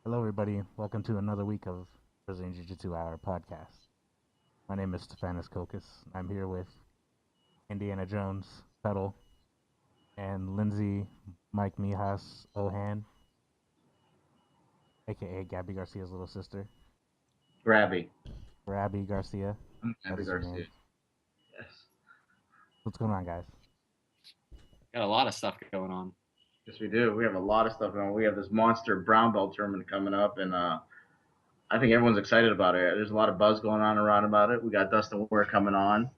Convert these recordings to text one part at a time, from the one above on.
Hello, everybody. Welcome to another week of Brazilian Jiu-Jitsu Hour podcast. My name is Stefanis Kokis. I'm here with Indiana Jones, Pedal, and Lindsay Mike Mijas Ohan, aka Gabby Garcia's little sister. Grabby. Gabby Garcia. Gabby Garcia. Yes. What's going on, guys? Got a lot of stuff going on. Yes, we do. We have a lot of stuff going on. We have this monster brown belt tournament coming up, and I think everyone's excited about it. There's a lot of buzz going on around about it. We got Dustin Ware coming on.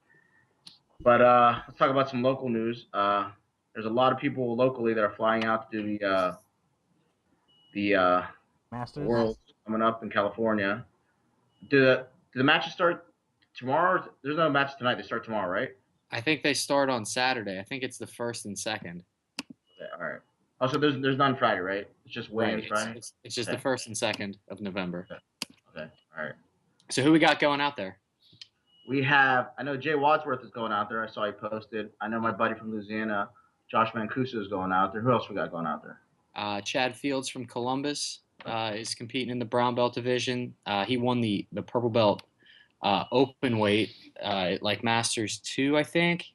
But let's talk about some local news. There's a lot of people locally that are flying out to do the Masters? World coming up in California. Do the matches start tomorrow? There's no matches tonight. They start tomorrow, right? I think they start on Saturday. I think it's the 1st and 2nd. Okay, all right. Oh, so there's none Friday, right? It's just weigh-ins Friday? It's just the 1st and 2nd of November. Okay, all right. So who we got going out there? We have, I know Jay Wadsworth is going out there. I saw he posted. I know my buddy from Louisiana, Josh Mancuso, is going out there. Who else we got going out there? Chad Fields from Columbus is competing in the brown belt division. He won the purple belt open weight like Masters 2, I think,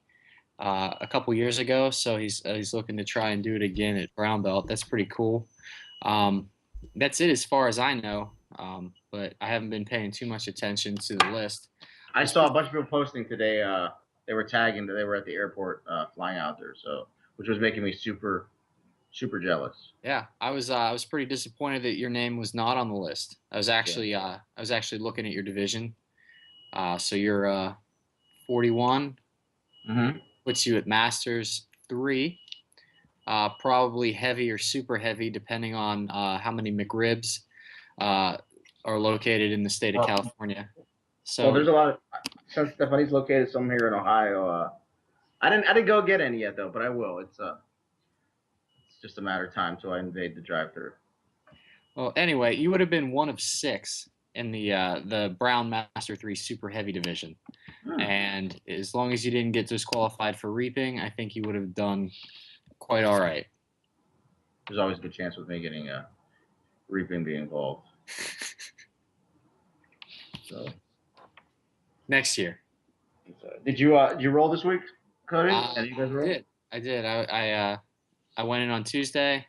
a couple years ago. So he's looking to try and do it again at brown belt. That's pretty cool. That's it as far as I know. But I haven't been paying too much attention to the list. I saw a bunch of people posting today. They were tagging that they were at the airport flying out there, so which was making me super jealous. Yeah, I was pretty disappointed that your name was not on the list. I was actually looking at your division. So you're 41, puts you at Masters 3, probably heavy or super heavy, depending on how many McRibs are located in the state of California. So there's a lot of, since Stephanie's located somewhere here in Ohio. I didn't go get any yet though, but I will. It's just a matter of time till I invade the drive-thru. Well, anyway, you would have been one of 6 in the Brown Master 3 super heavy division. And as long as you didn't get disqualified for reaping, I think you would have done quite all right. There's always a good chance with me getting reaping being involved. So next year. Did you roll this week, Cody? You guys roll? I did. I went in on Tuesday.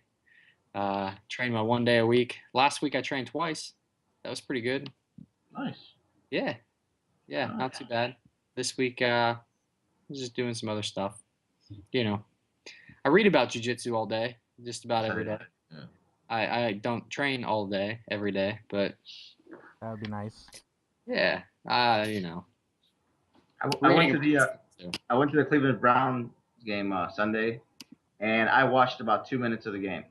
Trained my 1 day a week. Last week I trained twice. That was pretty good. Nice. Yeah, not too bad. This week I was just doing some other stuff. You know, I read about jiu-jitsu all day, just about every day. Yeah. I don't train all day, every day, but That would be nice. yeah, you know. I went to the Cleveland Browns game Sunday, and I watched about 2 minutes of the game.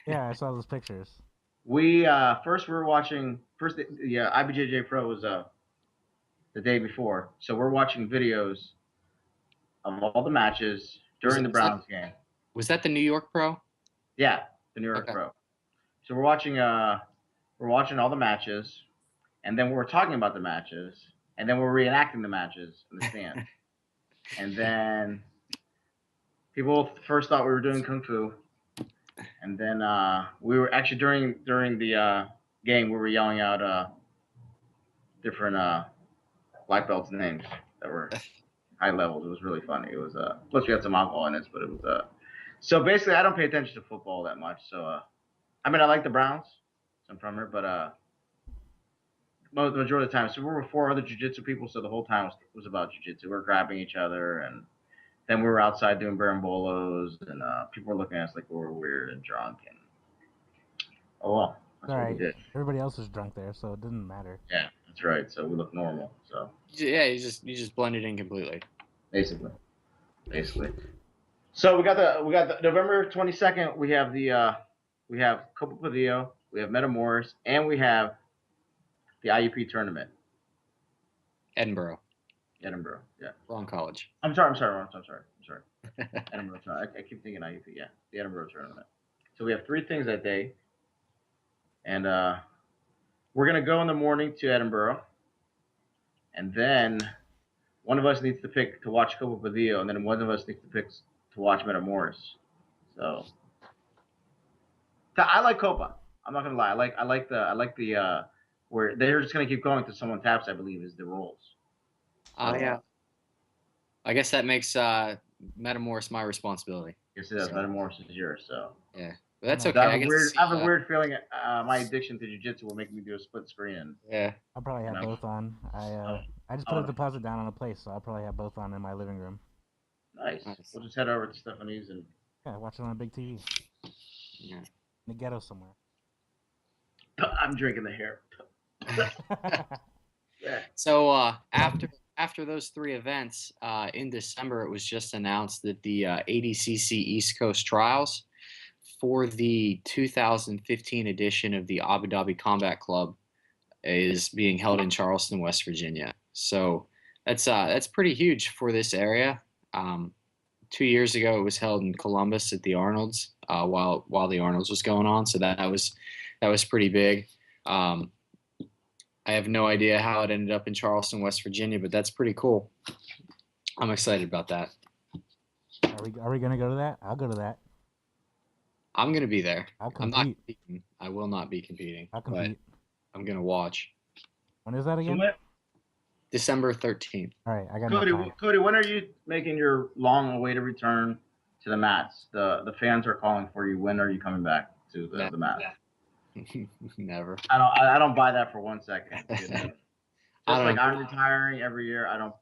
Yeah, I saw those pictures. We were watching the IBJJ Pro was the day before, so we're watching videos of all the matches during the Browns game. Was that the New York Pro? Yeah, the New York Pro. So we're watching all the matches, and then we're talking about the matches, and then we're reenacting the matches in the stand. And then people first thought we were doing Kung Fu. And then we were actually during the game we were yelling out different black belts names that were high levels. It was really funny. It was plus we had some alcohol in it, but it was so basically I don't pay attention to football that much. So I mean I like the Browns, so I'm from here, but the majority of the time, so we were 4 other jiu-jitsu people, so the whole time was about jiu-jitsu. We were grabbing each other, and then we were outside doing barambolos, and people were looking at us like we were weird and drunk. And oh well, that's what we did. Everybody else was drunk there, so it didn't matter. Yeah, that's right. So we looked normal. So yeah, you just blended in completely. Basically. So we got the November 22nd. We have Copa Padillo, we have Metamoris, and we have the IUP tournament. Edinburgh. Yeah. Wrong college. I'm sorry. Edinburgh. I keep thinking IUP. Yeah, the Edinburgh tournament. So we have 3 things that day, and we're gonna go in the morning to Edinburgh, and then one of us needs to pick to watch Copa Padillo, and then one of us needs to pick to watch Metamoris. So I like Copa. I'm not gonna lie. I like the where they're just gonna keep going till someone taps. I believe is the rules. Yeah. I guess that makes Metamorph my responsibility. Yes, it is. Metamorphosis is yours. So yeah, but that's No. okay. I have a weird feeling. My addiction to jiu-jitsu will make me do a split screen. Yeah. I'll probably have both on. I just put a deposit down on a place, so I'll probably have both on in my living room. Nice. We'll just head over to Stephanie's and watch it on a big TV. Yeah. In the ghetto somewhere. I'm drinking the hair. Yeah. So after those 3 events in December, it was just announced that the ADCC East Coast Trials for the 2015 edition of the Abu Dhabi Combat Club is being held in Charleston, West Virginia. So that's pretty huge for this area. 2 years ago, it was held in Columbus at the Arnold's while the Arnold's was going on. So that was pretty big. I have no idea how it ended up in Charleston, West Virginia, but that's pretty cool. I'm excited about that. Are we gonna go to that? I'll go to that. I'm gonna be there. I'll compete. I'm not competing. I will not be competing. I'll compete. I'm gonna watch. When is that again? December 13th. All right, I got Cody, when are you making your long-awaited return to the mats? The fans are calling for you. When are you coming back to the mats? Never. I don't buy that for 1 second. Just like know. I'm retiring every year. I don't,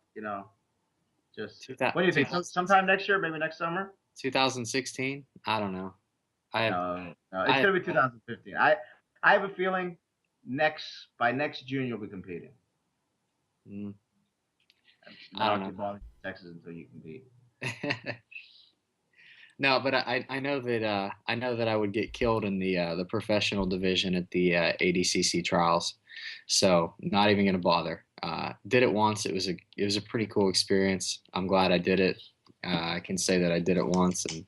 just. What do you think? Sometime next year, maybe next summer. 2016. I don't know. No, it's gonna be 2015. I have a feeling by next June you'll be competing. I don't know. Bother Texas until you compete. No, but I know that I would get killed in the professional division at the ADCC trials, so not even gonna bother. Did it once. It was a pretty cool experience. I'm glad I did it. I can say that I did it once, and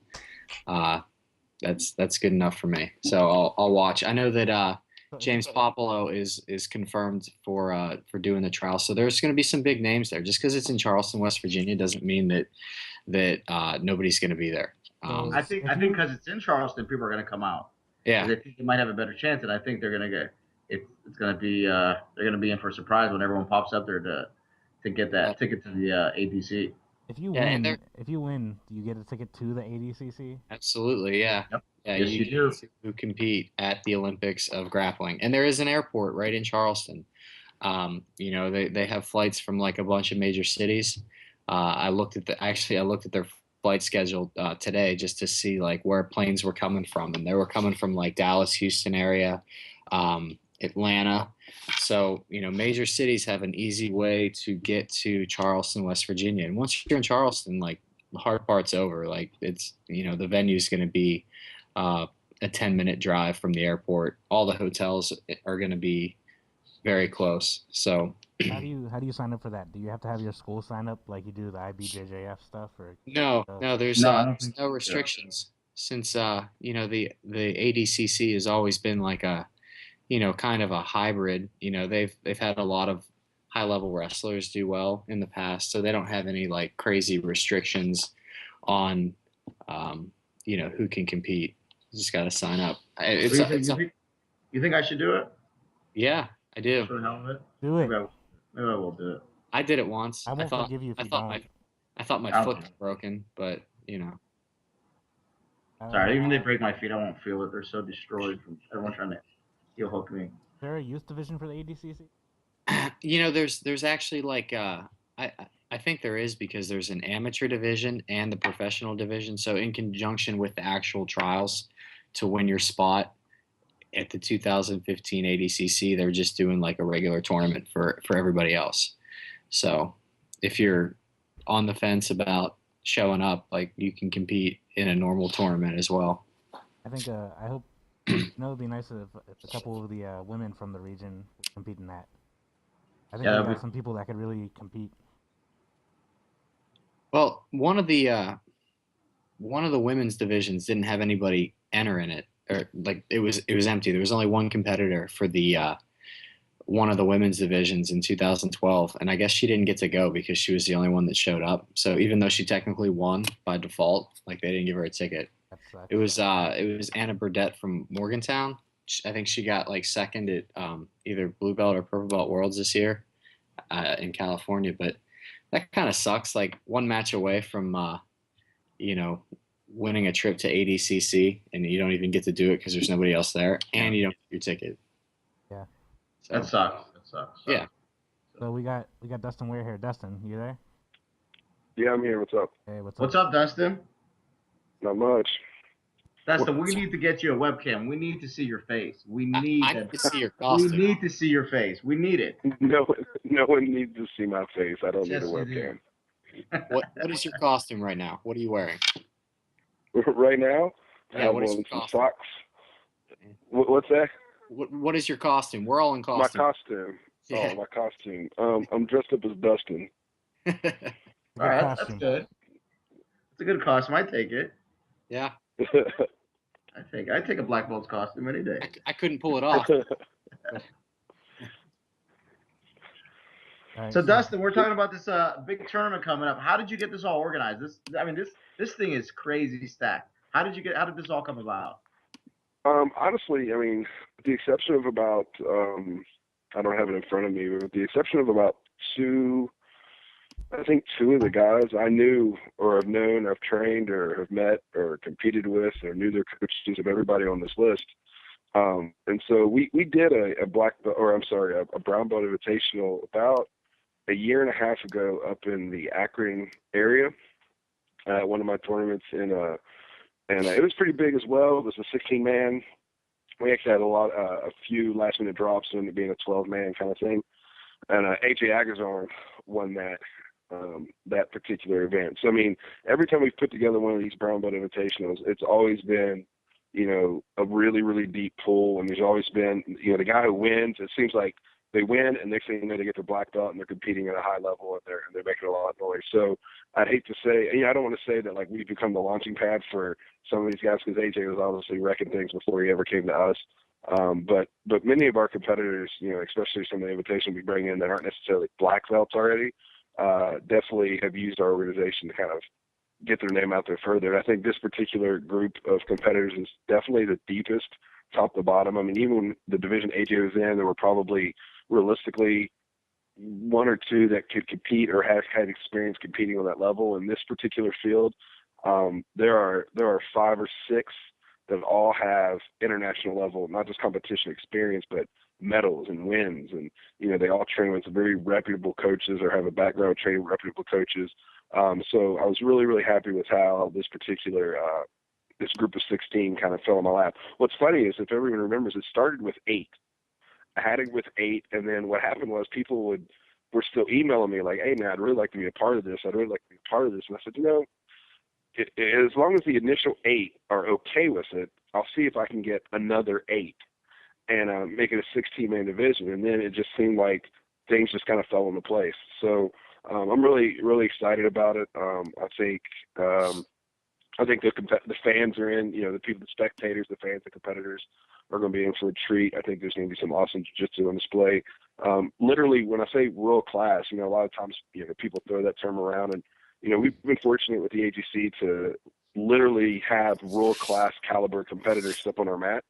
that's good enough for me. So I'll watch. I know that James Popolo is confirmed for doing the trial. So there's going to be some big names there. Just because it's in Charleston, West Virginia, doesn't mean that nobody's going to be there. I think because it's in Charleston, people are going to come out. Yeah, they think they might have a better chance, and I think they're going to get it's going to be they're going to be in for a surprise when everyone pops up there to get that ticket to the ADC. If you win, do you get a ticket to the ADCC? Absolutely, yeah. Yep. Yeah, yes, you do. Who compete at the Olympics of grappling, and there is an airport right in Charleston. They have flights from like a bunch of major cities. I looked at their flight schedule today just to see like where planes were coming from, and they were coming from like Dallas, Houston area, Atlanta. So major cities have an easy way to get to Charleston, West Virginia, and once you're in Charleston, like the hard part's over. Like it's the venue's going to be a 10-minute drive from the airport. All the hotels are going to be very close. So how do you sign up for that? Do you have to have your school sign up like you do the IBJJF stuff, or no, there's no restrictions since the ADCC has always been like a kind of a hybrid. They've had a lot of high-level wrestlers do well in the past, so they don't have any like crazy restrictions on who can compete. You just got to sign up. You think I should do it? Yeah, I do. For the hell of it? Do it. Maybe I will do it. I did it once. I won't forgive you if you don't. I thought my foot was broken, but Sorry, even if they break my feet, I won't feel it. They're so destroyed from everyone trying to heel hook me. Is there a youth division for the ADCC? There's actually like I think there is, because there's an amateur division and the professional division. So in conjunction with the actual trials to win your spot at the 2015 ADCC, they're just doing like a regular tournament for everybody else. So if you're on the fence about showing up, like you can compete in a normal tournament as well. I think I hope it'd be nice if a couple of the women from the region compete in that. I think we got some people that could really compete. Well, one of the women's divisions didn't have anybody enter in it, or like it was empty. There was only one competitor for the one of the women's divisions in 2012, and I guess she didn't get to go because she was the only one that showed up. So even though she technically won by default, like they didn't give her a ticket. It was Anna Burdett from Morgantown. I think she got like second at either blue belt or purple belt worlds this year in California. But that kind of sucks. Like one match away from winning a trip to ADCC, and you don't even get to do it because there's nobody else there, and you don't get your ticket. Yeah. So, that sucks. Yeah. So we got Dustin Ware here. Dustin, you there? Yeah, I'm here. What's up? Hey, what's up, Dustin? Not much. Dustin, we need to get you a webcam. We need to see your face. We need to see your costume. We need to see your face. We need it. No one needs to see my face. I don't need a webcam. What is your costume right now? What are you wearing? Right now? Yeah, what is some your socks. What's that? What is your costume? We're all in costume. My costume. Yeah. Oh, my costume. I'm dressed up as Dustin. All right, that's good. It's a good costume. I take it. Yeah. I take a black belt's costume any day. I couldn't pull it off. Right, so Dustin, we're talking about this big tournament coming up. How did you get this all organized? This thing is crazy stacked. How did this all come about? Honestly, I mean, with the exception of about I don't have it in front of me, but with the exception of about two of the guys I knew or have known, I've trained or have met or competed with or knew their coaches of everybody on this list. And so we did a brown belt invitational about a year and a half ago up in the Akron area at one of my tournaments and it was pretty big as well. It was a 16-man. We actually had a few last-minute drops, so it being a 12-man kind of thing. And AJ Agazarm won that particular event. So I mean, every time we've put together one of these brown belt invitationals, it's always been, a really, really deep pool. And there's always been, the guy who wins. It seems like they win, and next thing you know, they get their black belt, and they're competing at a high level, and they're making a lot of noise. So I'd hate to say, I don't want to say that like we've become the launching pad for some of these guys, because AJ was obviously wrecking things before he ever came to us. But many of our competitors, especially some of the invitations we bring in that aren't necessarily black belts already, definitely have used our organization to kind of get their name out there further. And I think this particular group of competitors is definitely the deepest, top to bottom. I mean, even the division AJ was in, there were probably realistically one or two that could compete or have had experience competing on that level. In this particular field, there are 5 or 6 that all have international level, not just competition experience, but medals and wins. And, they all train with very reputable coaches or have a background training with reputable coaches. So I was really, really happy with how this particular, this group of 16 kind of fell in my lap. What's funny is, if everyone remembers, it started with 8. I had it with 8, and then what happened was people were still emailing me like, "Hey man, I'd really like to be a part of this. I'd really like to be a part of this." And I said, as long as the initial 8 are okay with it, I'll see if I can get another 8 and make it a 16-man division. And then it just seemed like things just kind of fell into place. So I'm really, really excited about it. I think the fans are in, the people, the spectators, the fans, the competitors are going to be in for a treat. I think there's going to be some awesome jiu-jitsu on display. Literally, when I say world class, a lot of times, people throw that term around, and, we've been fortunate with the AGC to literally have world class caliber competitors step on our mat.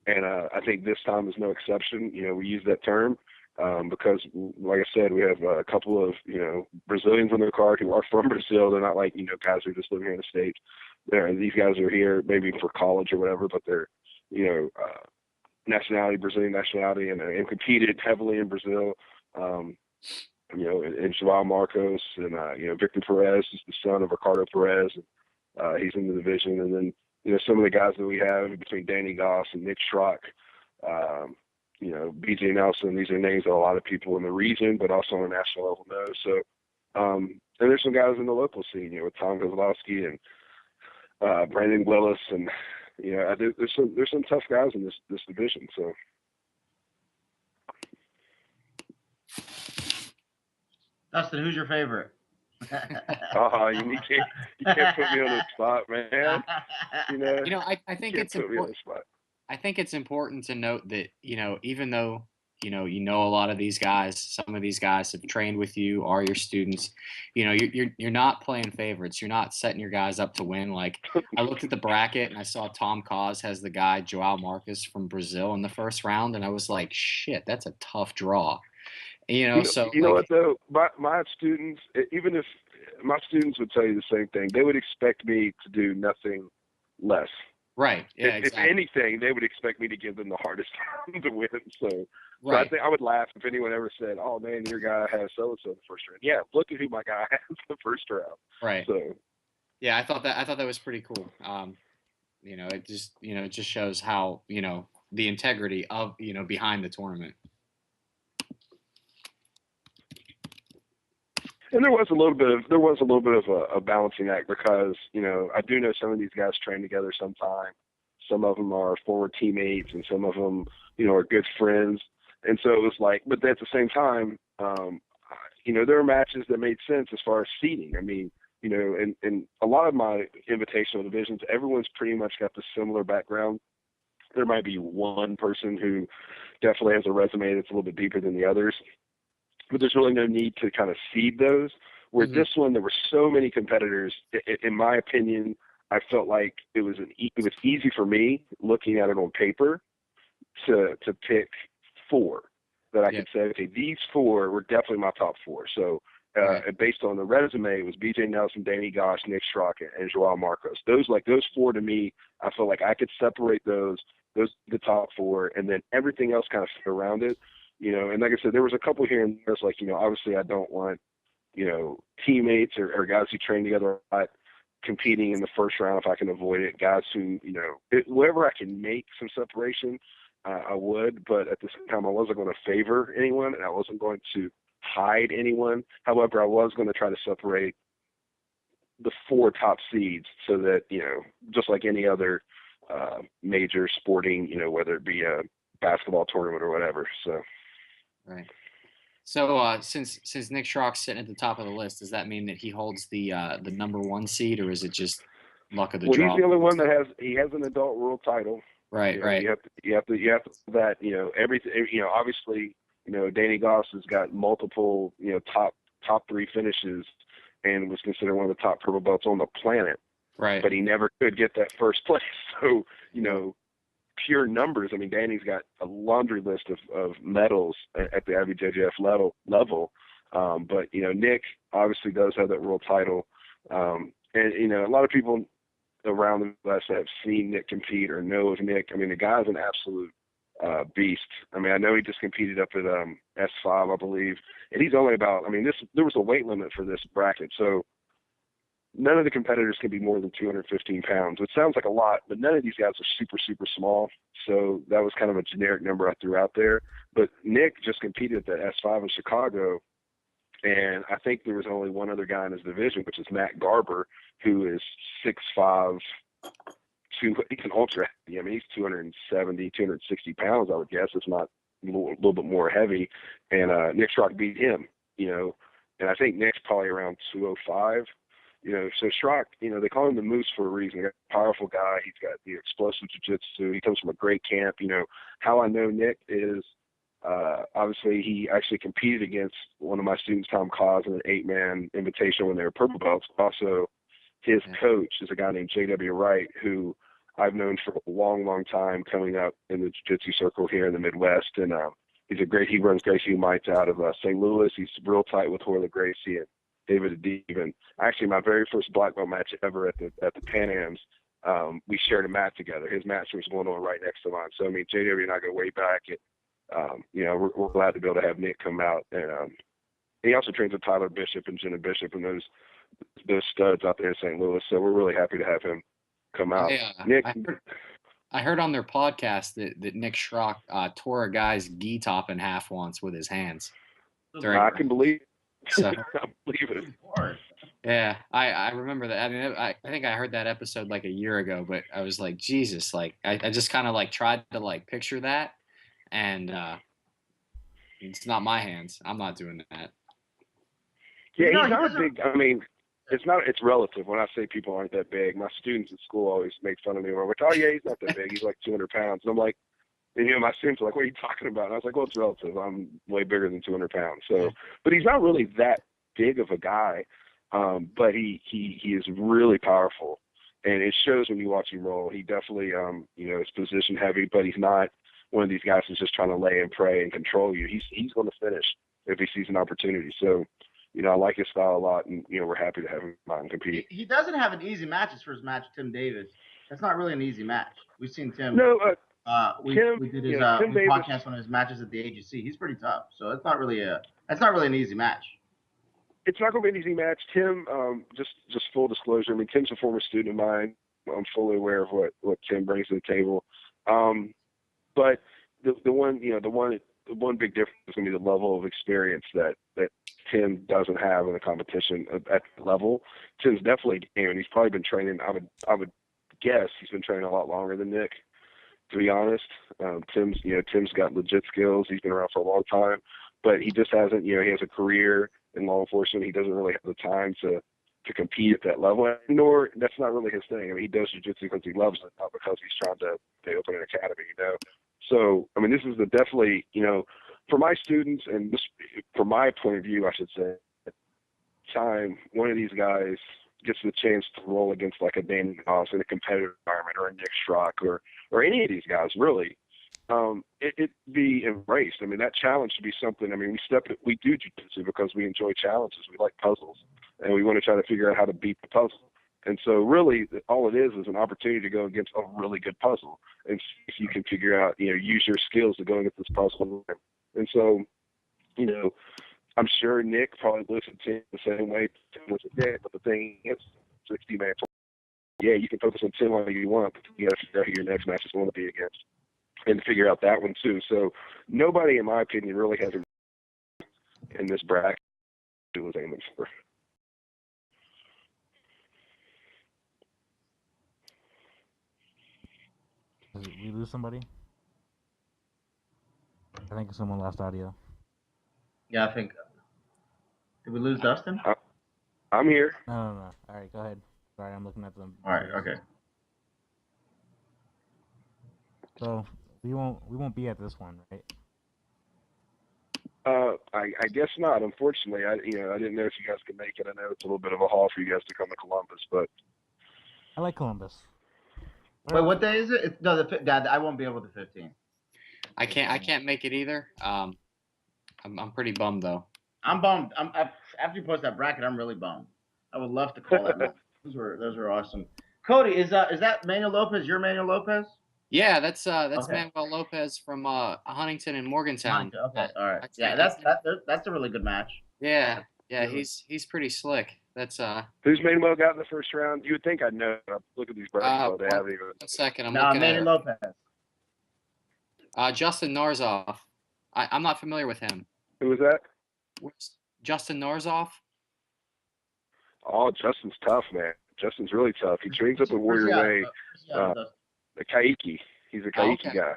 And I think this time is no exception. We use that term because, like I said, we have a couple of, Brazilians on their card who are from Brazil. They're not like, guys who are just living here in the States. These guys are here maybe for college or whatever, but they're, nationality, Brazilian nationality, and competed heavily in Brazil. And João Marcos and, Victor Perez is the son of Ricardo Perez. And, he's in the division. And then, some of the guys that we have between Danny Goss and Nick Schrock, BJ Nelson, these are names that a lot of people in the region, but also on a national level know. So, and there's some guys in the local scene, with Tom Kozlowski and Brandon Willis, and there's some tough guys in this division. So, Dustin, who's your favorite? You can't put me on the spot, man. I think it's important. I think it's important to note that, even though you know a lot of these guys. Some of these guys have trained with you, are your students. You know, you're not playing favorites. You're not setting your guys up to win. Like, I looked at the bracket and I saw Tom Cause has the guy Joao Marcus from Brazil in the first round, and I was like, shit, that's a tough draw. You know, so you know what though, my students, even if my students would tell you the same thing, they would expect me to do nothing less. right, yeah, exactly. If anything, they would expect me to give them the hardest time to win. So Right. I think I would laugh if anyone ever said, "Oh man, your guy has so and so in the first round." Yeah, look at who my guy has in the first round. Right. So Yeah, I thought that was pretty cool. You know, it just shows how, the integrity of, behind the tournament. and there was a little bit of a balancing act because I do know some of these guys train together sometime. Some of them are former teammates, and some of them are good friends. And so it was like, but at the same time, there are matches that made sense as far as seeding. I mean, in a lot of my invitational divisions, everyone's pretty much got the similar background. There might be one person who definitely has a resume that's a little bit deeper than the others, but there's really no need to kind of seed those. Where this one, there were so many competitors. In my opinion, I felt like it was easy for me looking at it on paper to pick 4 that I could say, okay, these 4 were definitely my top 4. So based on the resume, it was BJ Nelson, Danny Gosh, Nick Schrock, and Joao Marcos. Those 4 to me, I felt like I could separate those the top 4, and then everything else kind of fit around it. And like I said, there was a couple here and there. It's like, obviously I don't want, teammates or guys who train together a lot competing in the first round if I can avoid it. Guys who, wherever I can make some separation, I would. But at the same time, I wasn't going to favor anyone, and I wasn't going to hide anyone. However, I was going to try to separate the 4 top seeds so that, just like any other major sporting, whether it be a basketball tournament or whatever. So. Right. So since Nick Schrock's sitting at the top of the list, does that mean that he holds the number 1 seed, or is it just luck of the draw? Well, he's the only one that has an adult world title. Right, right. You have to that, everything, obviously, Danny Goss has got multiple, top 3 finishes and was considered one of the top purple belts on the planet. Right. But he never could get that first place. So, pure numbers. I mean, Danny's got a laundry list of medals at the IBJJF level. But, Nick obviously does have that world title. And, a lot of people around the West that have seen Nick compete or know of Nick. I mean, the guy's an absolute beast. I mean, I know he just competed up at S5, I believe. And he's only about, there was a weight limit for this bracket. So none of the competitors can be more than 215 pounds, which sounds like a lot, but none of these guys are super, super small. So that was kind of a generic number I threw out there. But Nick just competed at the S5 in Chicago, and I think there was only one other guy in his division, which is Matt Garber, who is 6'5", he's an ultra heavy. I mean, he's 270, 260 pounds, I would guess. It's not a little bit more heavy. And Nick Schrock beat him, and I think Nick's probably around 205. So Schrock, they call him the Moose for a reason. He's a powerful guy. He's got the explosive jiu-jitsu. He comes from a great camp. How I know Nick is obviously he actually competed against one of my students, Tom Cause, in an 8-man invitation when they were purple belts. Also, his coach is a guy named J.W. Wright, who I've known for a long, long time coming up in the jiu-jitsu circle here in the Midwest. And he runs Gracie Mites out of St. Louis. He's real tight with Horley Gracie and David Adib. And actually my very first black belt match ever at the Pan Ams, we shared a mat together. His match was going on right next to mine. So, JW and I go way back. And, we're glad to be able to have Nick come out. And he also trains with Tyler Bishop and Jenna Bishop and those studs out there in St. Louis. So we're really happy to have him come out. Yeah, Nick, I heard on their podcast that Nick Schrock tore a guy's gi top in half once with his hands. I can believe it. So, I believe it. Yeah, I remember that. I think I heard that episode like a year ago, but I was like, Jesus, like I just kind of like tried to like picture that, and it's not my hands. I'm not doing that. Yeah, he's not big. It's relative. When I say people aren't that big, my students at school always make fun of me. We're like, oh yeah, he's not that big. He's like 200 pounds. And I'm like, And, my students were like, what are you talking about? And I was like, well, it's relative. I'm way bigger than 200 pounds. So, but he's not really that big of a guy, but he is really powerful. And it shows when you watch him roll. He definitely, is position heavy, but he's not one of these guys who's just trying to lay and pray and control you. He's going to finish if he sees an opportunity. So, I like his style a lot, and, we're happy to have him out and compete. He doesn't have an easy matches for his match with Tim Davis. That's not really an easy match. We've seen Tim. No, we did his Tim Davis, podcast on his matches at the AGC. He's pretty tough, so that's not really an easy match. It's not going to be an easy match. Tim, just full disclosure. I mean, Tim's a former student of mine. I'm fully aware of what Tim brings to the table. But the one big difference is going to be the level of experience that Tim doesn't have in the competition at that level. Tim's definitely, and he's probably been training. I would guess he's been training a lot longer than Nick, to be honest. Tim's got legit skills. He's been around for a long time, but he just hasn't. He has a career in law enforcement. He doesn't really have the time to compete at that level, nor that's not really his thing. I mean, he does jiu-jitsu because he loves it, not because he's trying to open an academy, So, I mean, this is definitely, for my students and this, from my point of view, I should say, time one of these guys gets the chance to roll against like a Danny Goss in a competitive environment, or a Nick Strock, or any of these guys, really, it'd be embraced. I mean, that challenge should be something. I mean, we do jiu-jitsu because we enjoy challenges. We like puzzles, and we want to try to figure out how to beat the puzzle. And so really all it is an opportunity to go against a really good puzzle and see if you can figure out, use your skills to go against this puzzle. And so, I'm sure Nick probably looks at Tim the same way Tim looks at Nick, but the thing is, 60-man, yeah, you can focus on Tim all you want, but you got to figure out who your next match is going to be against and figure out that one too. So nobody, in my opinion, really has in this bracket who was aiming for. Did we lose somebody? I think someone lost audio. Yeah, I think. Did we lose Dustin? I'm here. No. All right, go ahead. Sorry, I'm looking at them. All right. Okay. So we won't be at this one, right? I guess not. Unfortunately, I didn't know if you guys could make it. I know it's a little bit of a haul for you guys to come to Columbus, but I like Columbus. Wait, what day is it? Dad, I won't be able to 15. I can't make it either. I'm pretty bummed though. I'm bummed. After you post that bracket, I'm really bummed. I would love to call that match. Those were awesome. Cody, is that Manuel Lopez? Your Manuel Lopez? Yeah, that's okay. Manuel Lopez from Huntington and Morgantown. Okay, all right. Yeah, that's a really good match. Yeah, he's pretty slick. That's Who's Manuel got in the first round? You would think I'd know. Look at these brackets. They haven't even. 1 second. I'm no, looking Manuel Lopez. Justin Narzoff. I'm not familiar with him. Who was that? Justin Narzoff. Oh, Justin's tough, man. Justin's really tough. He trains up at Warrior Way. The Kaiki. He's a Kaiki guy.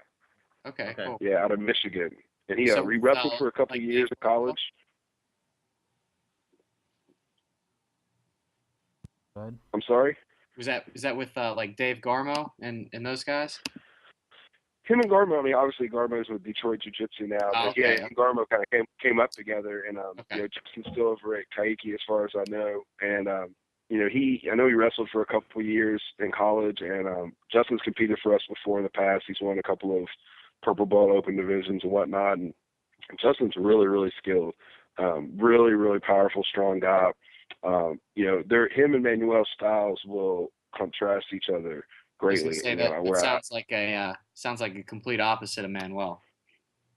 Okay, cool. Yeah, out of Michigan. And he wrestled for a couple of years at college. Go ahead. I'm sorry? Is that with like Dave Garmo and those guys? Him and Garmo, I mean, obviously Garmo's with Detroit Jiu-Jitsu now. But yeah, he and Garmo kind of came up together. And, Justin's still over at Kaiki as far as I know. And, I know he wrestled for a couple of years in college. And Justin's competed for us before in the past. He's won a couple of purple belt open divisions and whatnot. And Justin's really, really skilled. Really, really powerful, strong guy. Him and Manuel's styles will contrast each other greatly. That sounds like a complete opposite of Manuel.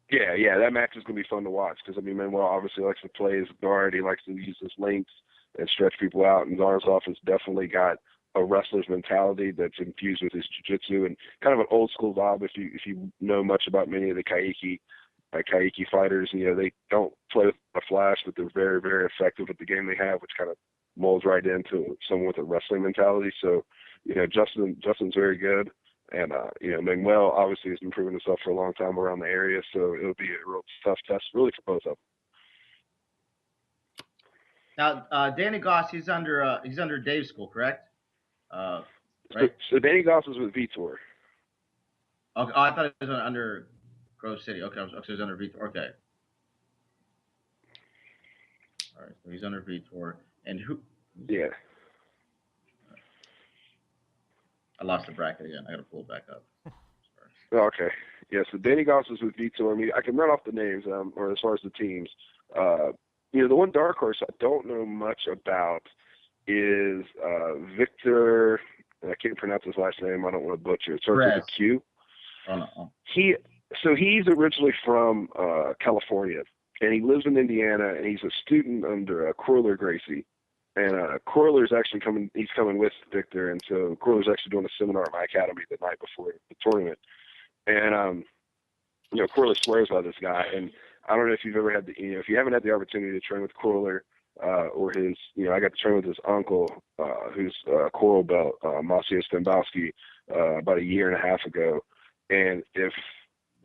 Yeah, that match is going to be fun to watch because, I mean, Manuel obviously likes to play his guard. He likes to use his lengths and stretch people out, and Narzoff has definitely got a wrestler's mentality that's infused with his jiu-jitsu and kind of an old-school vibe. If you know much about many of the Kaiki fighters, they don't play with a flash, but they're very, very effective at the game they have, which kind of molds right into someone with a wrestling mentality. So, Justin's very good. And, Manuel obviously has been proving himself for a long time around the area, so it'll be a real tough test, really, for both of them. Now, Danny Goss, he's under Dave's school, correct? Right. So Danny Goss is with Vitor. Okay. Oh, I thought it was under Grove City. Okay, so he's under Vitor. Okay. All right, so he's under Vitor. And who? Yeah. I lost the bracket again. I got to pull it back up. Okay. Yeah, so Danny Goss is with Vitor. I mean, I can run off the names, or as far as the teams. The one dark horse I don't know much about is Victor. I can't pronounce his last name. I don't want to butcher it. It starts with a Q. Oh, no. He's originally from California, and he lives in Indiana, and he's a student under Corler Gracie. And Corler's actually coming. He's coming with Victor, and so Corler's actually doing a seminar at my academy the night before the tournament. And Corler swears by this guy. And I don't know if you've ever had if you haven't had the opportunity to train with Corler, or his, I got to train with his uncle, who's coral belt, Maciej Stembowski, about a year and a half ago. And if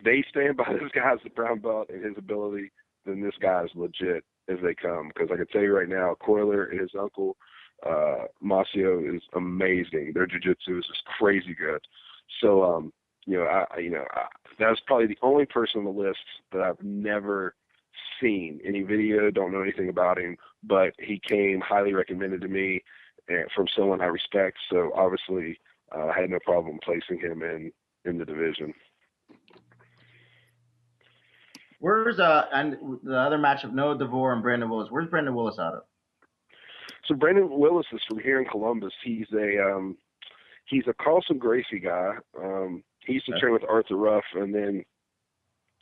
they stand by this guy as the brown belt and his ability, then this guy is legit as they come. Because I can tell you right now, Coiler and his uncle, Maciej, is amazing. Their jiu-jitsu is just crazy good. So, that's probably the only person on the list that I've never seen any video, don't know anything about him, but he came highly recommended to me from someone I respect. So obviously, I had no problem placing him in the division. Where's and the other matchup, Noah DeVore and Brandon Willis? Where's Brandon Willis out of? So Brandon Willis is from here in Columbus. He's a Carlson Gracie guy. He used to train with Arthur Ruff, and then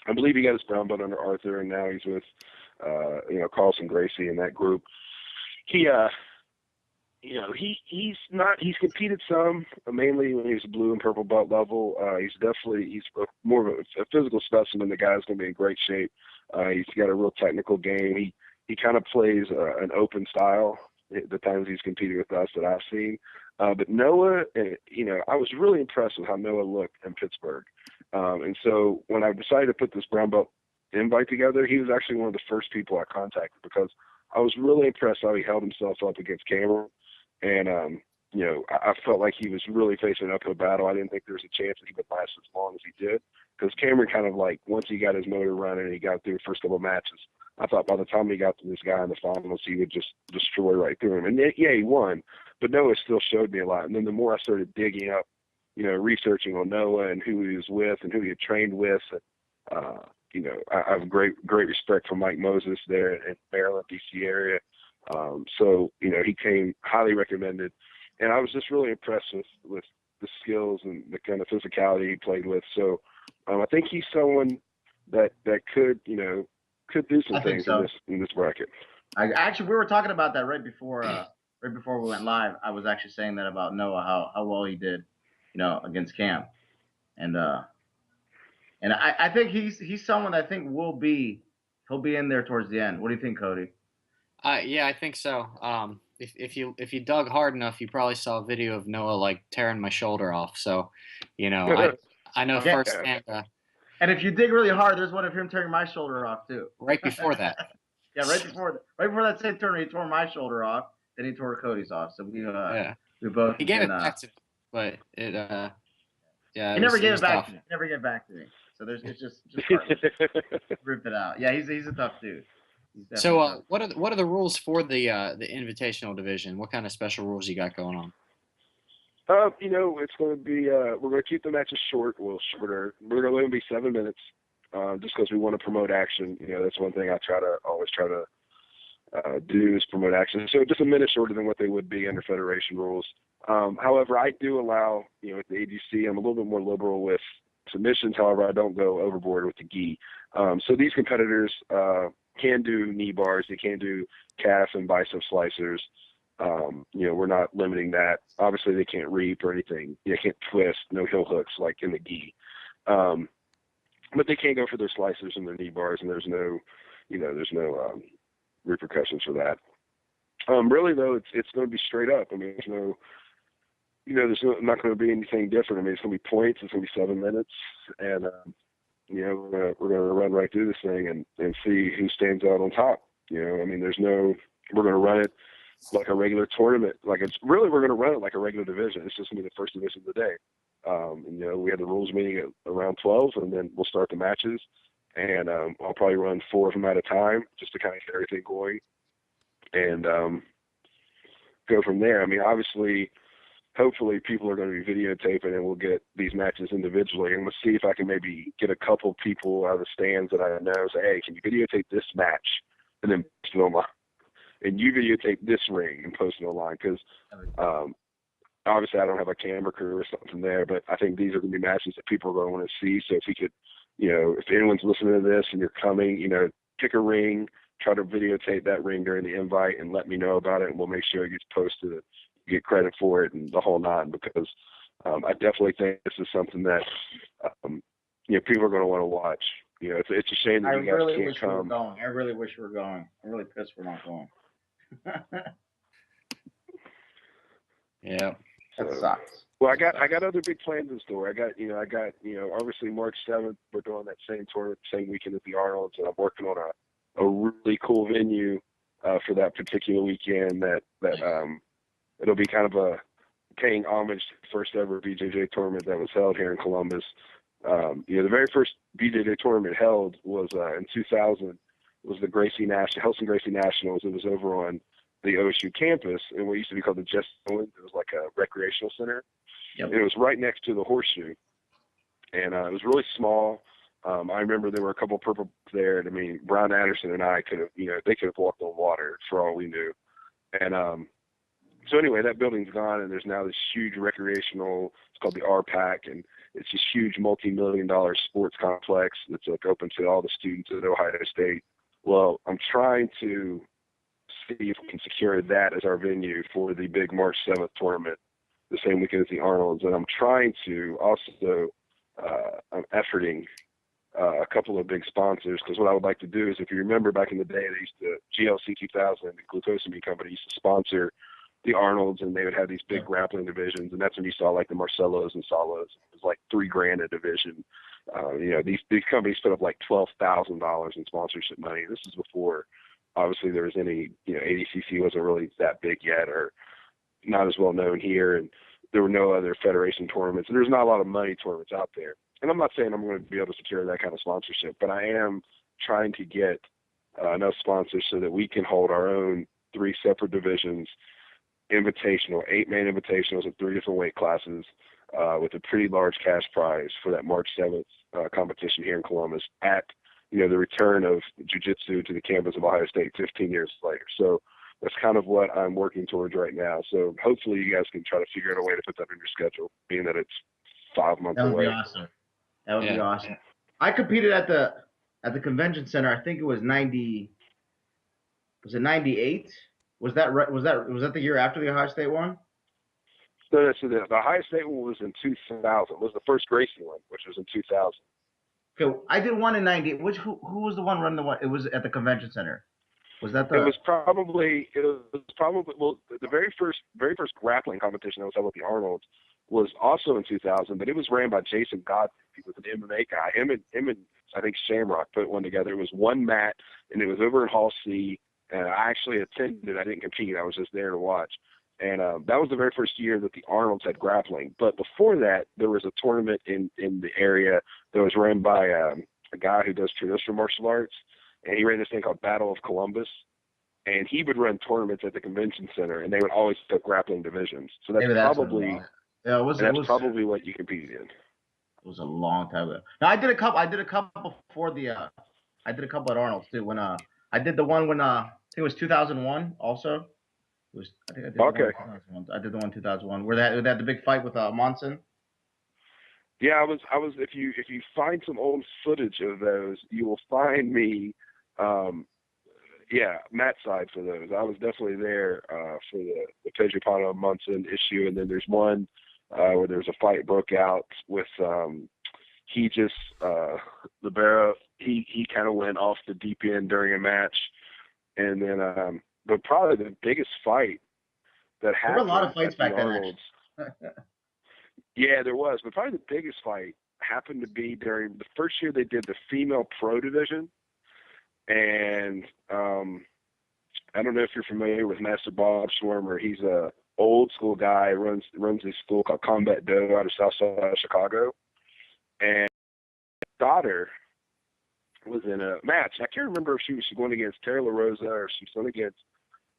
I believe he got his brown belt under Arthur, and now he's with Carlson Gracie in that group. He's competed some, mainly when he was blue and purple belt level. He's more of a physical specimen. The guy's going to be in great shape. He's got a real technical game. He kind of plays an open style the times he's competed with us that I've seen. But Noah, I was really impressed with how Noah looked in Pittsburgh. And so when I decided to put this brown belt invite together, he was actually one of the first people I contacted because I was really impressed how he held himself up against Cameron. And, I felt like he was really facing an uphill battle. I didn't think there was a chance that he would last as long as he did, because Cameron kind of once he got his motor running and he got through the first couple of matches, I thought by the time he got to this guy in the finals, he would just destroy right through him. And yeah, he won, but Noah still showed me a lot. And then the more I started digging up, researching on Noah and who he was with and who he had trained with, I have great respect for Mike Moses there in Maryland, D.C. area. So he came highly recommended, and I was just really impressed with the skills and the kind of physicality he played with. So I think he's someone that could do some things in this bracket. Actually, we were talking about that right before we went live. I was actually saying that about Noah, how well he did, against Cam, and I think he's someone that I think he'll be in there towards the end. What do you think, Cody? Yeah, I think so. If you dug hard enough, you probably saw a video of Noah tearing my shoulder off. So, I know firsthand. And if you dig really hard, there's one of him tearing my shoulder off too. Right before that. Yeah, right before that same tournament, he tore my shoulder off. Then he tore Cody's off. So we both. He gave it back to me, but it he never gave it back to me. Never gave it back to me. So it's just rip it out. Yeah, he's a tough dude. So what are the rules for the invitational division? What kind of special rules you got going on? It's going to be we're going to keep the matches short. Well, shorter. We're going to let them be 7 minutes, just because we want to promote action. That's one thing I always try to do is promote action. So just a minute shorter than what they would be under federation rules. However, I do allow, with the AGC, I'm a little bit more liberal with submissions. However, I don't go overboard with the gi. So these competitors can do knee bars. They can do calf and bicep slicers. We're not limiting that. Obviously, they can't reap or anything. They can't twist, no heel hooks like in the gi. But they can go for their slicers and their knee bars, and there's no repercussions for that. Really though, it's going to be straight up. I mean, there's not going to be anything different. I mean, it's going to be points. It's going to be 7 minutes, and we're going to run right through this thing and see who stands out on top. I mean, we're going to run it like a regular tournament. Like it's really, we're going to run it like a regular division. It's just going to be the first division of the day. And, you know, we had the rules meeting at around 12, and then we'll start the matches. And I'll probably run 4 of them at a time just to kind of get everything going and go from there. I mean, obviously, hopefully people are going to be videotaping and we'll get these matches individually. And let's see if I can maybe get a couple people out of the stands that I know, say, hey, can you videotape this match and then post it online? And you videotape this ring and post it online. Because obviously I don't have a camera crew or something there, but I think these are going to be matches that people are going to want to see. So if we could, you know, if anyone's listening to this and you're coming, you know, pick a ring, try to videotape that ring during the invite and let me know about it, and we'll make sure it gets posted and get credit for it and the whole nine, because I definitely think this is something that, you know, people are going to want to watch. You know, it's a shame that you guys can't come. I really wish we were going. I'm really pissed we're not going. Yeah. That sucks. Well, I got other big plans in store. I got obviously March 7th, we're doing that same tournament, same weekend at the Arnold's, and I'm working on a really cool venue for that particular weekend that it'll be kind of a paying homage to the first ever BJJ tournament that was held here in Columbus. You know, the very first BJJ tournament held was in 2000. It was the Helsing Gracie Nationals. It was over on the OSU campus in what used to be called the Jesse Owens. It was like a recreational center. Yep. And it was right next to the Horseshoe. And it was really small. I remember there were a couple of purple there. And I mean, Brian Anderson and I could have, you know, they could have walked on water for all we knew. And so anyway, that building's gone, and there's now this huge recreational, it's called the RPAC, and it's this huge multi-million-dollar sports complex that's like open to all the students at Ohio State. Well, I'm trying to see if we can secure that as our venue for the big March 7th tournament, the same weekend as the Arnold's. And I'm trying to also, I'm efforting a couple of big sponsors, because what I would like to do is, if you remember back in the day, they used to, GLC 2000, the glucosamine company, used to sponsor the Arnold's, and they would have these big grappling divisions, and that's when you saw like the Marcelos and Salos. It was like $3,000 a division. You know, these companies put up like $12,000 in sponsorship money. This is before, obviously, there was any, you know, ADCC wasn't really that big yet, or not as well known here, and there were no other federation tournaments, and there's not a lot of money tournaments out there. And I'm not saying I'm going to be able to secure that kind of sponsorship, but I am trying to get enough sponsors so that we can hold our own 3 separate divisions, invitational, 8-man invitationals in 3 different weight classes, with a pretty large cash prize for that March 7th competition here in Columbus at, you know, the return of Jiu-Jitsu to the campus of Ohio State 15 years later. So that's kind of what I'm working towards right now. So hopefully you guys can try to figure out a way to put that in your schedule, being that it's 5 months away. That would be awesome. That would be awesome. I competed at the convention center. I think it was 90. Was it 98? Was that the year after the Ohio State one? So the Ohio State one was in 2000. It was the first Gracie one, which was in 2000. Okay, I did one in 98. Who was the one running the one? It was at the convention center. Was that the? It was probably well, the very first grappling competition that was held at the Arnold's was also in 2000, but it was ran by Jason Godfrey. He was an MMA guy. Him and I think Shamrock put one together. It was one mat, and it was over in Hall C. And I actually attended. I didn't compete. I was just there to watch. And that was the very first year that the Arnold's had grappling. But before that, there was a tournament in the area that was run by a guy who does traditional martial arts. And he ran this thing called Battle of Columbus. And he would run tournaments at the convention center, and they would always put grappling divisions. So that's probably probably what you competed in. It was a long time ago. No, I did a couple before the. I did a couple at Arnold's too. When I did the one when I think it was 2001 also. I think I did okay. I did the one in 2001 where they had the big fight with Monson. Yeah, I was. If you find some old footage of those, you will find me. Matt side for those. I was definitely there for the Pedro Pano Monson issue, and then there's one where there's a fight broke out with Libera. He kind of went off the deep end during a match, and then but probably the biggest fight that happened. There were a lot of fights back then. Yeah, there was, but probably the biggest fight happened to be during the first year they did the female pro division, and I don't know if you're familiar with Master Bob Schwarmer. He's a old school guy, runs a school called Combat Do out of South Side of Chicago. And his daughter was in a match. I can't remember if she was going against Terry LaRosa or she was going against,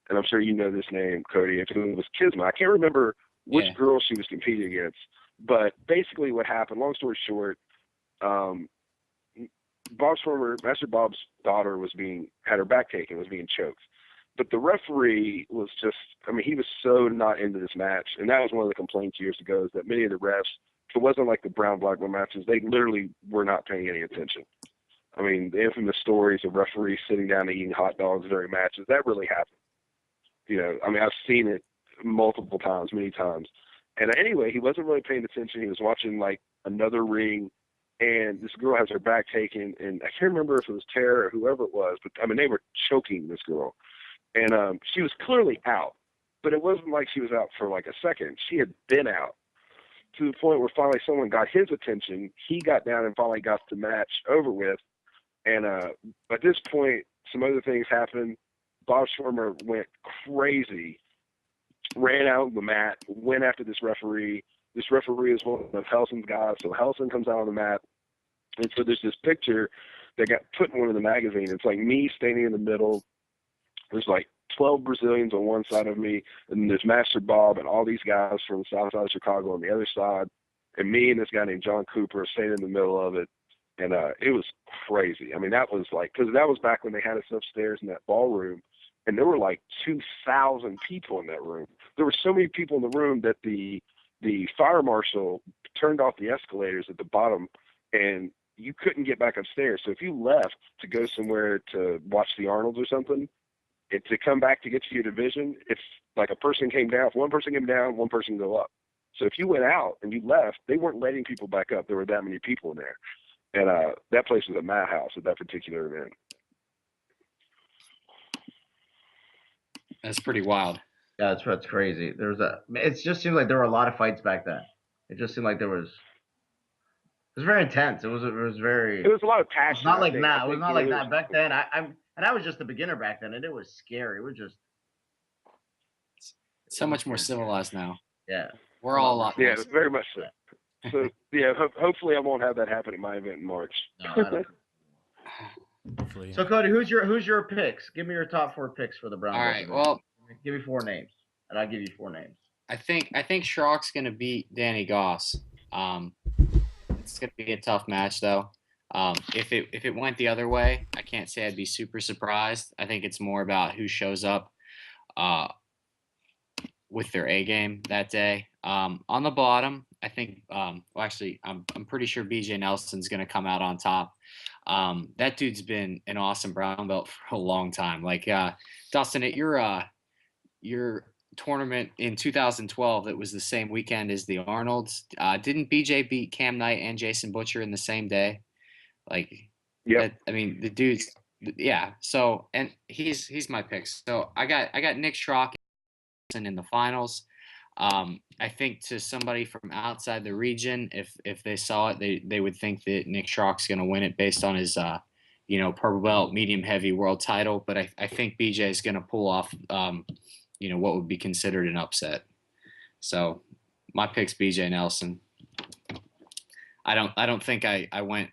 and I'm sure you know this name, Cody, if it was Kisma. I can't remember which girl she was competing against. But basically what happened, long story short, Bob Schwarmer, Master Bob's daughter had her back taken, was being choked. But the referee was just, I mean, he was so not into this match. And that was one of the complaints years ago, is that many of the refs, it wasn't like the brown black matches, they literally were not paying any attention. I mean, the infamous stories of referees sitting down and eating hot dogs during matches, that really happened. You know, I mean, I've seen it multiple times, many times. And anyway, he wasn't really paying attention. He was watching like another ring, and this girl has her back taken, and I can't remember if it was Tara or whoever it was, but I mean, they were choking this girl. And she was clearly out, but it wasn't like she was out for like a second. She had been out to the point where finally someone got his attention. He got down and finally got the match over with. And at this point, some other things happened. Bob Schwarmer went crazy, ran out of the mat, went after this referee. This referee is one of Helson's guys, so Helson comes out on the mat. And so there's this picture that got put in one of the magazines. It's like me standing in the middle. There's like 12 Brazilians on one side of me, and there's Master Bob and all these guys from the south side of Chicago on the other side, and me and this guy named John Cooper standing in the middle of it. And it was crazy. I mean, that was like, because that was back when they had us upstairs in that ballroom, and there were like 2,000 people in that room. There were so many people in the room that the fire marshal turned off the escalators at the bottom, and you couldn't get back upstairs. So if you left to go somewhere to watch the Arnolds or something, and to come back to get to your division, it's like a person came down. If one person came down, one person go up. So if you went out and you left, they weren't letting people back up. There were that many people in there. And that place was a madhouse at that particular event. That's pretty wild. Yeah, that's crazy. It just seemed like there were a lot of fights back then. It just seemed like it was very intense. It was very. It was a lot of passion. It's not like that. It was not like that back then. I was just a beginner back then, and it was scary. It was just so much more civilized now. Yeah, we're all a lot. Yeah, very much so. So yeah, hopefully I won't have that happen at my event in March. No, I don't. Hopefully. So Cody, who's your picks? Give me your top 4 picks for the Brown. All right. Well, give me 4 names, and I'll give you 4 names. I think Schrock's gonna beat Danny Goss. It's gonna be a tough match though. If it went the other way, I can't say I'd be super surprised. I think it's more about who shows up with their A game that day. On the bottom, I think I'm pretty sure BJ Nelson's gonna come out on top. That dude's been an awesome brown belt for a long time. Like Dustin, at your tournament in 2012, it was the same weekend as the Arnolds. Didn't BJ beat Cam Knight and Jason Butcher in the same day? Like, yeah. I mean, the dude's, yeah. So, and he's my pick. So I got Nick Schrock in the finals. I think to somebody from outside the region, if they saw it, they would think that Nick Schrock's going to win it based on his, purple belt medium heavy world title. But I think BJ is going to pull off, what would be considered an upset. So my pick's BJ Nelson. I don't think I went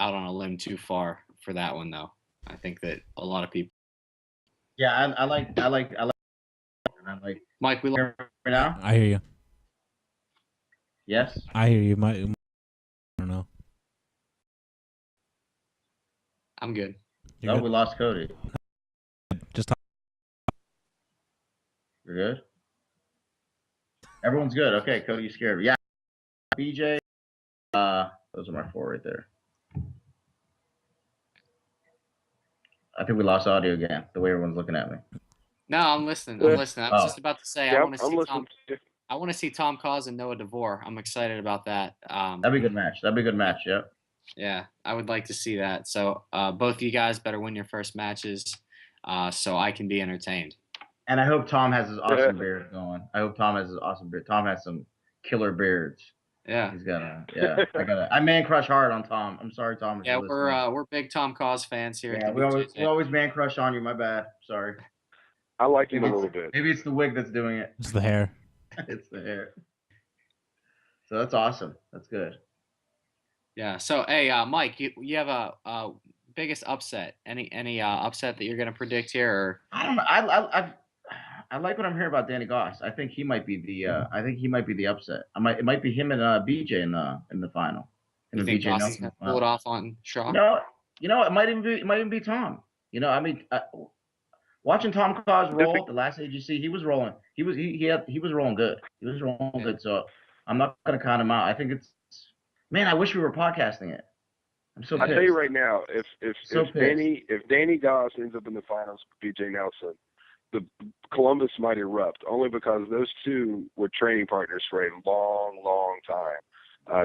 out on a limb too far for that one though. I think that a lot of people. Yeah, I like. And I'm like, Mike, we hear me now? I hear you. Yes. I hear you. I don't know. I'm good. You're good? We lost Cody. Just talk. You're good? Everyone's good. Okay, Cody, you scared me. Yeah. BJ. Those are my 4 right there. I think we lost audio again, the way everyone's looking at me. No, I'm listening. I was just about to say, Yeah, I want to see Tom Cause and Noah DeVore. I'm excited about that. That'd be a good match. Yeah. Yeah, I would like to see that. So both of you guys better win your first matches so I can be entertained. And I hope Tom has his awesome beard going. Tom has some killer beards. Yeah. He's got I man crush hard on Tom. I'm sorry, Tom. Yeah, we're big Tom Cause fans here. Yeah, we always man crush on you. My bad. Sorry. I like him a little bit. Maybe it's the wig that's doing it. It's the hair. It's the hair. So that's awesome. That's good. Yeah. So, hey, Mike, you have a biggest upset? Any upset that you're gonna predict here? Or I don't know. I like what I'm hearing about Danny Goss. I think he might be the upset. It might be him and BJ in the final. you think BJ Dustin's Nelson. gonna pull it off on Shaw? It might even be Tom. I mean, watching Tom Kaw's roll at the last AGC, he was rolling. He was rolling good. He was rolling good. So I'm not gonna count him out. I think man, I wish we were podcasting it. I'm so pissed. I tell you right now, if Danny Goss ends up in the finals with BJ Nelson, the Columbus might erupt, only because those two were training partners for a long, long time.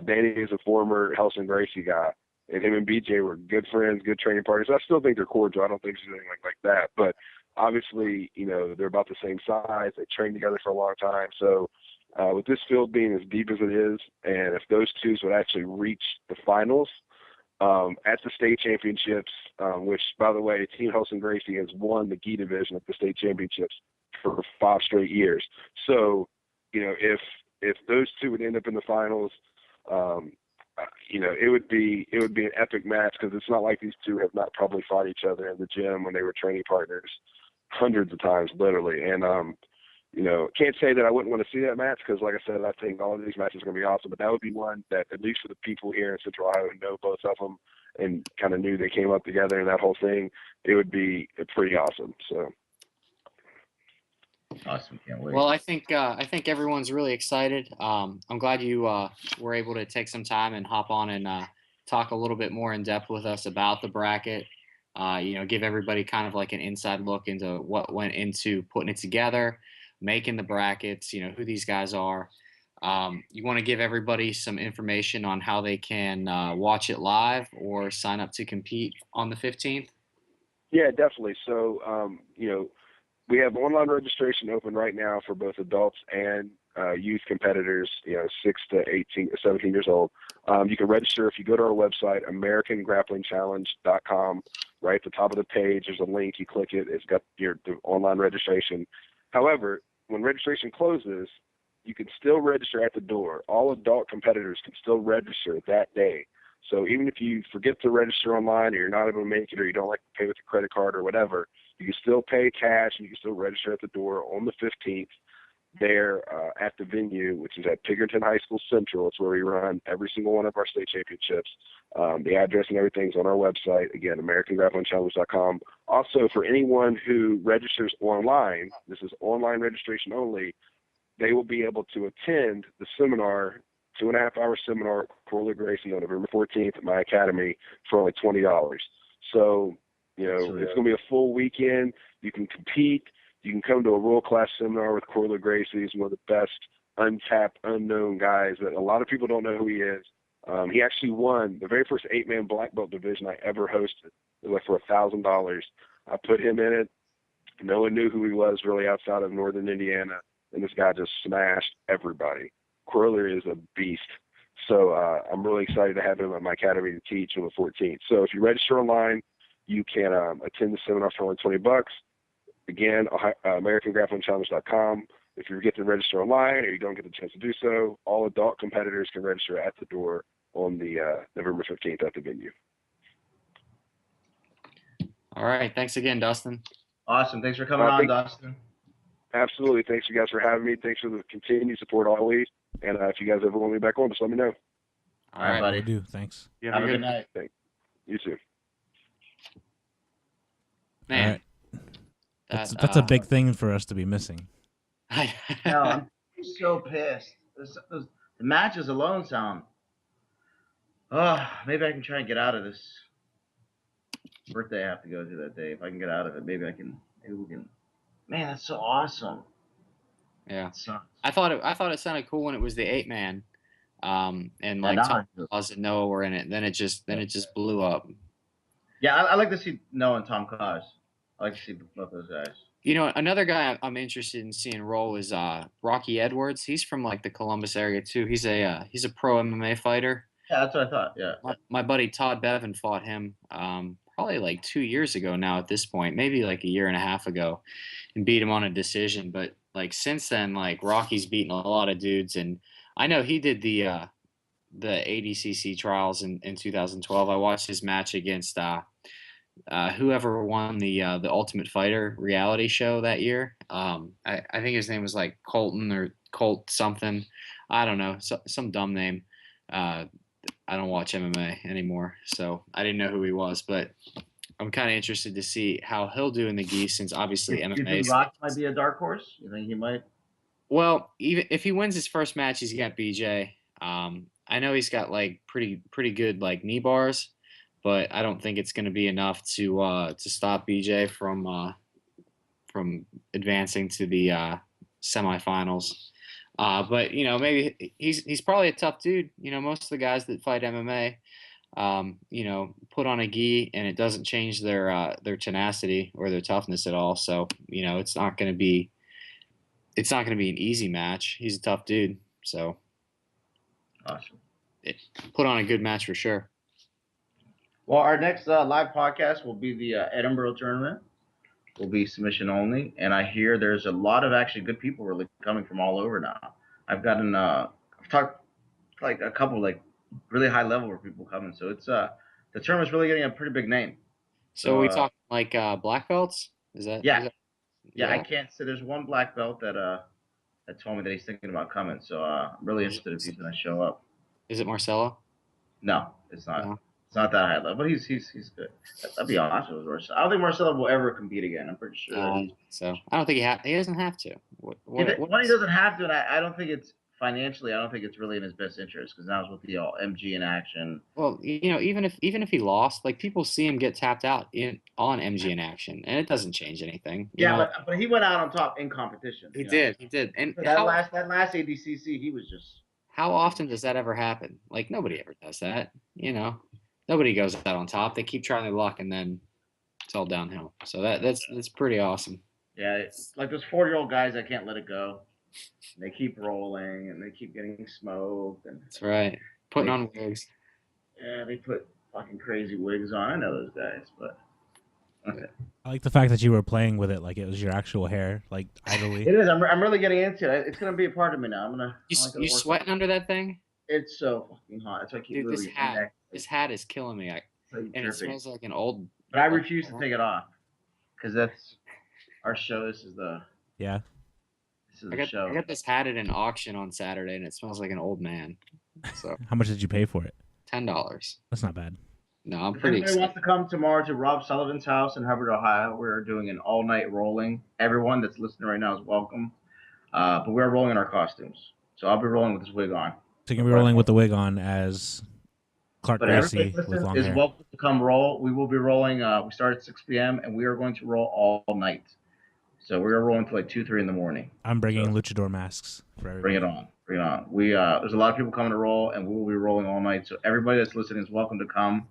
Danny is a former Helson Gracie guy, and him and BJ were good friends, good training partners. I still think they're cordial. I don't think there's anything like that. But obviously, they're about the same size. They trained together for a long time. So with this field being as deep as it is, and if those two would actually reach the finals at the state championships, which, by the way, Team Helson Gracie has won the gi division at the state championships for 5 straight years. So, if those two would end up in the finals, it would be an epic match, because it's not like these two have not probably fought each other in the gym when they were training partners hundreds of times, literally. And can't say that I wouldn't want to see that match, because, like I said, I think all of these matches are going to be awesome. But that would be one that, at least for the people here in Central Ohio who know both of them and kind of knew they came up together and that whole thing, it would be pretty awesome. So. Awesome, can't wait. Well, I think everyone's really excited. I'm glad you were able to take some time and hop on and talk a little bit more in depth with us about the bracket. Give everybody kind of like an inside look into what went into putting it together, making the brackets. Who these guys are. You want to give everybody some information on how they can watch it live or sign up to compete on the 15th? Yeah, definitely. So, we have online registration open right now for both adults and youth competitors, 6 to 17 years old. You can register if you go to our website, AmericanGrapplingChallenge.com. Right at the top of the page, there's a link. You click it. It's got the online registration. However, when registration closes, you can still register at the door. All adult competitors can still register that day. So even if you forget to register online, or you're not able to make it, or you don't like to pay with a credit card or whatever, you can still pay cash and you can still register at the door on the 15th there at the venue, which is at Pickerington High School Central. It's where we run every single one of our state championships. The address and everything's on our website. Again, AmericanGrapplingChallenge.com. Also, for anyone who registers online, this is online registration only, they will be able to attend the seminar, 2.5-hour seminar, Corley Gracie on November 14th at my academy for only $20. So, it's going to be a full weekend. You can compete. You can come to a world-class seminar with Corley Gracie. He's one of the best untapped, unknown guys that a lot of people don't know who he is. He actually won the very first 8-man black belt division I ever hosted. It was for $1,000. I put him in it. No one knew who he was really outside of northern Indiana, and this guy just smashed everybody. Corley is a beast. So I'm really excited to have him at my academy to teach on the 14th. So if you register online, you can attend the seminar for only $20. Again, AmericanGrapplingChallenge.com. If you forget to register online or you don't get the chance to do so, all adult competitors can register at the door on the November 15th at the venue. All right. Thanks again, Dustin. Awesome. Thanks for coming on, Dustin. Absolutely. Thanks, you guys, for having me. Thanks for the continued support always. And if you guys ever want me back on, just let me know. All right, buddy. I do. Thanks. You have a good night. Thanks. You too. Man, that's a big thing for us to be missing. No, I'm so pissed. The matches alone sound. Oh, maybe I can try and get out of this birthday I have to go to that day. If I can get out of it, maybe we can. Man, that's so awesome. Yeah, I thought it sounded cool when it was the 8-man, and like Tom Claus and Noah were in it. Then it just blew up. Yeah, I like to see Noah and Tom Claus. I like to see both those guys. Another guy I'm interested in seeing roll is Rocky Edwards. He's from like the Columbus area too. He's a pro MMA fighter. Yeah, that's what I thought. Yeah. My buddy Todd Bevan fought him probably like 2 years ago now at this point, maybe like a year and a half ago, and beat him on a decision. But like since then, like Rocky's beaten a lot of dudes, and I know he did the ADCC trials in 2012. I watched his match against whoever won the Ultimate Fighter reality show that year. I think his name was like Colton or Colt something. I don't know, some dumb name. I don't watch MMA anymore, so I didn't know who he was, but I'm kind of interested to see how he'll do in the gi, since obviously You MMA. think Rock might be a dark horse? You think he might? Well, even if he wins his first match, he's got BJ. I know he's got like pretty good like knee bars, but I don't think it's going to be enough to stop BJ from advancing to the semifinals. But you know, maybe he's probably a tough dude. You know, most of the guys that fight MMA, you know, put on a gi and it doesn't change their tenacity or their toughness at all. So you know, it's not going to be an easy match. He's a tough dude. So Awesome. Put on a good match for sure. Well, our next live podcast will be the Edinburgh tournament. Will be submission only, and I hear there's a lot of actually good people really coming from all over now. I've gotten I've talked like a couple like really high level people coming, so it's the tournament's really getting a pretty big name. So we talk like black belts? Yeah. Yeah, I can't say there's one black belt that told me that he's thinking about coming, so I'm really interested if he's gonna show up. Is it Marcelo? No, it's not. No. It's not that high level, but he's good. That'd be awesome with Marcelo. I don't think Marcelo will ever compete again. I'm pretty sure. So I don't think he doesn't have to. When he doesn't have to, and I don't think it's financially. I don't think it's really in his best interest because now it's with the MG in action. Well, you know, even if he lost, like people see him get tapped out on MG in action, and it doesn't change anything. You know? But he went out on top in competition. He did. And that last ADCC, he was just. How often does that ever happen? Like nobody ever does that. You know, nobody goes out on top. They keep trying their luck, and then it's all downhill. So that's pretty awesome. Yeah, it's like those 4-year-old guys that can't let it go. They keep rolling and they keep getting smoked. And that's right. Putting on wigs. Yeah, they put fucking crazy wigs on. I know those guys, but okay. I like the fact that you were playing with it like it was your actual hair, like idly. It is. I'm really getting into it. It's gonna be a part of me now. I'm gonna. You sweating under that thing? It's so fucking hot. That's why I keep. Dude, this hat is killing me. And it smells like an old. But I refuse to take it off because that's our show. This is the. Yeah. This is the show. I got this hat at an auction on Saturday, and it smells like an old man. So. How much did you pay for it? $10. That's not bad. No, I'm pretty excited. If anybody wants to come tomorrow to Rob Sullivan's house in Hubbard, Ohio, we're doing an all-night rolling. Everyone that's listening right now is welcome. But we're rolling in our costumes. So I'll be rolling with this wig on. So you're going to be rolling with the wig on as Clark Gracie with long hair. Welcome to come roll. We will be rolling. We start at 6 p.m. and we are going to roll all night. So we're rolling until like 2, 3 in the morning. I'm bringing luchador masks for everybody. Bring it on. Bring it on. There's a lot of people coming to roll, and we will be rolling all night. So everybody that's listening is welcome to come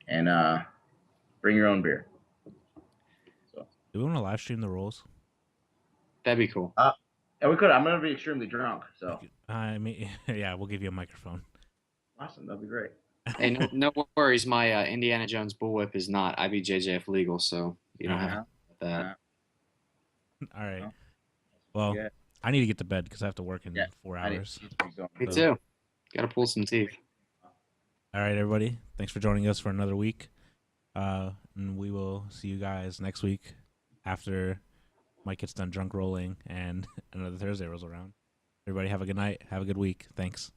and bring your own beer. So. Do we want to live stream the rolls? That'd be cool. Yeah, we could. I'm going to be extremely drunk. So. I mean, yeah, we'll give you a microphone. Awesome. That'd be great. Hey, no worries. My Indiana Jones bullwhip is not IBJJF legal, so you don't have that. All right. Well, yeah. I need to get to bed because I have to work in 4 hours. Me too. Got to pull some teeth. All right, everybody. Thanks for joining us for another week. And we will see you guys next week after Mike gets done drunk rolling and another Thursday rolls around. Everybody have a good night. Have a good week. Thanks.